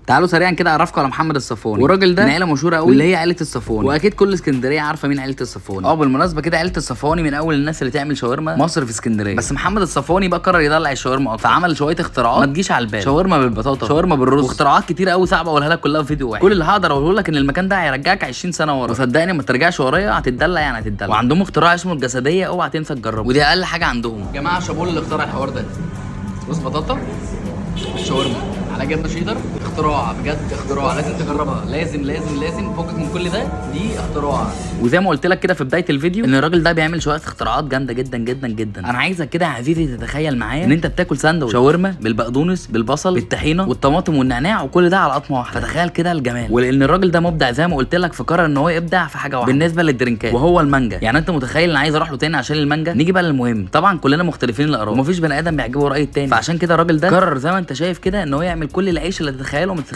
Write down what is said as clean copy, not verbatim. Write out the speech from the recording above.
تعالوا سريعا كده اعرفكم على محمد الصفوني. والراجل ده من عيله مشهوره قوي اللي هي عيله الصفوني، واكيد كل اسكندريه عارفه مين عيله الصفوني. بالمناسبه كده عيله الصفوني من اول الناس اللي تعمل شاورما مصر في اسكندريه. بس محمد الصفوني بقى قرر يدلع الشاورما اكتر، فعمل شويه اختراعات ما تجيش على البال. شاورما بالبطاطا، شاورما بالرز، واختراعات كتير قوي صعبه اقولها لك كلها في فيديو واحد. كل اللي هقدر اقوله لك ان المكان ده هيرجعك 20 سنه ورا، وصدقني ما ترجعش ورايا هتتدلع يعني هتتدلع. وعندهم اختراع اسمه الجسديه، اوعى تنسى تجربه، ودي اقل حاجه عندهم. يا جماعه شابول اللي اخترع الحوار ده. بص بطاطا شاورما على جبنه شيدر، اختراع بجد، اختراع لازم تجربها، لازم لازم لازم. فوقك من كل ده، دي اختراع. وزي ما قلت لك كده في بدايه الفيديو ان الراجل ده بيعمل شويه اختراعات جامده جدا جدا جدا. انا عايزك كده يا عزيزي تتخيل معايا ان انت بتاكل ساندوتش شاورما بالبقدونس بالبصل بالطحينه والطماطم والنعناع وكل ده على قطمه واحده. فتخيل كده الجمال. ولان الراجل ده مبدع زي ما قلت لك، فقرر ان هو يبدع في حاجه واحده بالنسبه للدرينكات، وهو المانجا. يعني انت متخيل انا عايز اروح له تاني عشان المانجا؟ نيجي بقى للمهم. طبعا كلنا مختلفين الاراء ومفيش بني ادم بيعجبه راي التاني، فعشان كده الراجل ده قرر زي ما انت شايف كده ان هو يعمل كل العيش اللي تتخيله